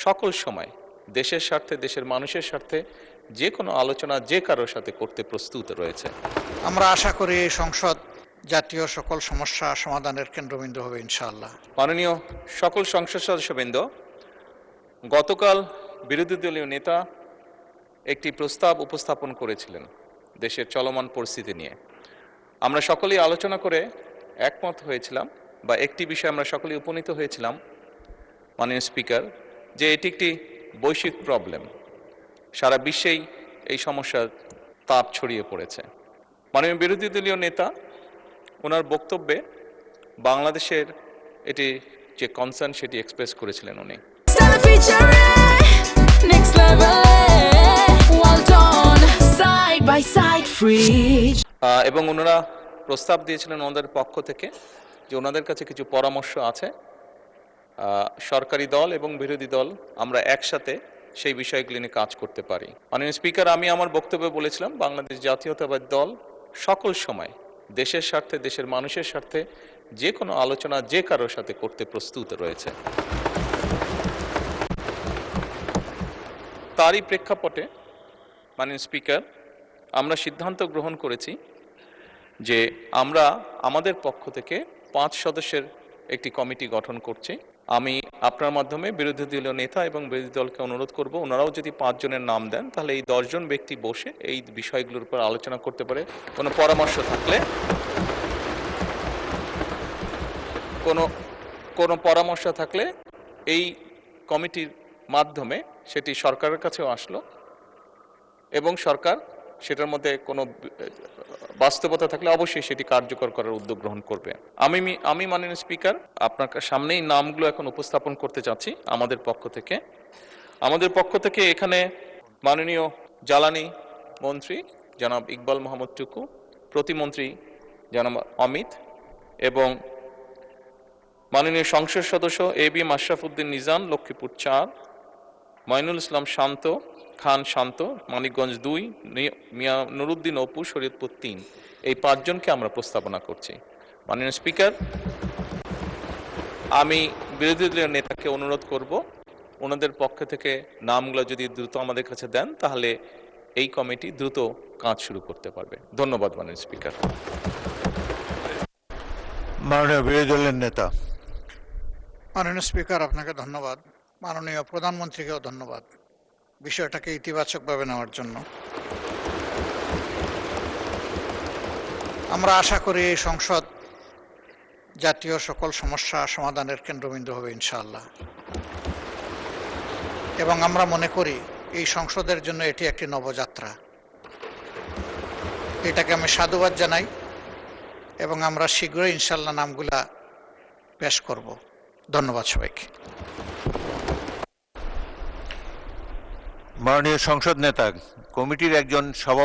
সকল সময় দেশের স্বার্থে, দেশের মানুষের স্বার্থে যে কোনো আলোচনা যে কারোর সাথে করতে প্রস্তুত রয়েছে। আমরা আশা করি এই সংসদ জাতীয় সকল সমস্যা সমাধানের কেন্দ্রবিন্দু হবে ইনশাআল্লাহ। মাননীয় সকল সংসদ সদস্যবৃন্দ, গতকাল বিরোধী দলীয় নেতা একটি প্রস্তাব উপস্থাপন করেছিলেন দেশের চলমান পরিস্থিতি নিয়ে। আমরা সকলেই আলোচনা করে একমত হয়েছিলাম, বা একটি বিষয়ে আমরা সকলেই উপনীত হয়েছিলাম মাননীয় স্পিকার, যে এটি একটি বৈশ্বিক প্রবলেম, সারা বিশ্বেই এই সমস্যার তাপ ছড়িয়ে পড়েছে। মাননীয় বিরোধী দলীয় নেতা ওনার বক্তব্যে বাংলাদেশের এটি যে কনসার্ন সেটি এক্সপ্রেস করেছিলেন উনি। এবং ওনারা প্রস্তাব দিয়েছিলেন ওনাদের পক্ষ থেকে যে ওনাদের কাছে কিছু পরামর্শ আছে, সরকারি দল এবং বিরোধী দল আমরা একসাথে সেই বিষয়গুলি নিয়ে কাজ করতে পারি। মাননীয় স্পিকার, আমি আমার বক্তব্যে বলেছিলাম বাংলাদেশ জাতীয়তাবাদী দল সকল সময় দেশের স্বার্থে, দেশের মানুষের স্বার্থে যে কোনো আলোচনা যে কারোর সাথে করতে প্রস্তুত রয়েছে। তারই প্রেক্ষাপটে মাননীয় স্পিকার, আমরা সিদ্ধান্ত গ্রহণ করেছি যে আমরা আমাদের পক্ষ থেকে 5 সদস্যের একটি কমিটি গঠন করছি। আমি আপনার মাধ্যমে বিরোধী দলীয় নেতা এবং বিরোধী দলকে অনুরোধ করব, ওনারাও যদি 5 জনের নাম দেন তাহলে এই 10 জন ব্যক্তি বসে এই বিষয়গুলোর উপর আলোচনা করতে পারে। কোনো পরামর্শ থাকলে কোনো পরামর্শ থাকলে এই কমিটির মাধ্যমে সেটি সরকারের কাছেও আসলো এবং সরকার সেটার মধ্যে কোনো বাস্তবতা থাকলে অবশ্যই সেটি কার্যকর করার উদ্যোগ গ্রহণ করবে। আমি মাননীয় স্পিকার আপনার সামনেই নামগুলো এখন উপস্থাপন করতে চাচ্ছি আমাদের পক্ষ থেকে এখানে মাননীয় জ্বালানি মন্ত্রী জনাব ইকবাল মোহাম্মদ টুকু, প্রতিমন্ত্রী জনাব অমিত, এবং মাননীয় সংসদ সদস্য এবি আশরাফ উদ্দিন নিজাম, লক্ষ্মীপুর 4, মঈনুল ইসলাম খান শান্ত, মানিকগঞ্জ 2, মিয়া নুরুদ্দিন অপু, শরীয়তপুর 3। এই 5 জনকে আমরা প্রস্তাবনা করছি। মাননীয় স্পিকার, আমি বিরোধী দলীয় নেতাকে অনুরোধ করব ওনাদের পক্ষ থেকে নামগুলো যদি দ্রুত আমাদের কাছে দেন তাহলে এই কমিটি দ্রুত কাজ শুরু করতে পারবে। ধন্যবাদ মাননীয় স্পিকার। মাননীয় বিরোধী দলের নেতা। মাননীয় স্পিকার, আপনাকে ধন্যবাদ। মাননীয় প্রধানমন্ত্রীকেও ধন্যবাদ বিষয়টাকে ইতিবাচকভাবে নেওয়ার জন্য। আমরা আশা করি এই সংসদ জাতীয় সকল সমস্যা সমাধানের কেন্দ্রবিন্দু হবে ইনশাআল্লাহ, এবং আমরা মনে করি এই সংসদের জন্য এটি একটি নবযাত্রা। এটাকে আমি সাধুবাদ জানাই এবং আমরা শীঘ্রই ইনশাআল্লাহ নামগুলা পেশ করব। ধন্যবাদ সবাইকে। মাননীয় সংসদ নেতা, কমিটির একজন সভাপতি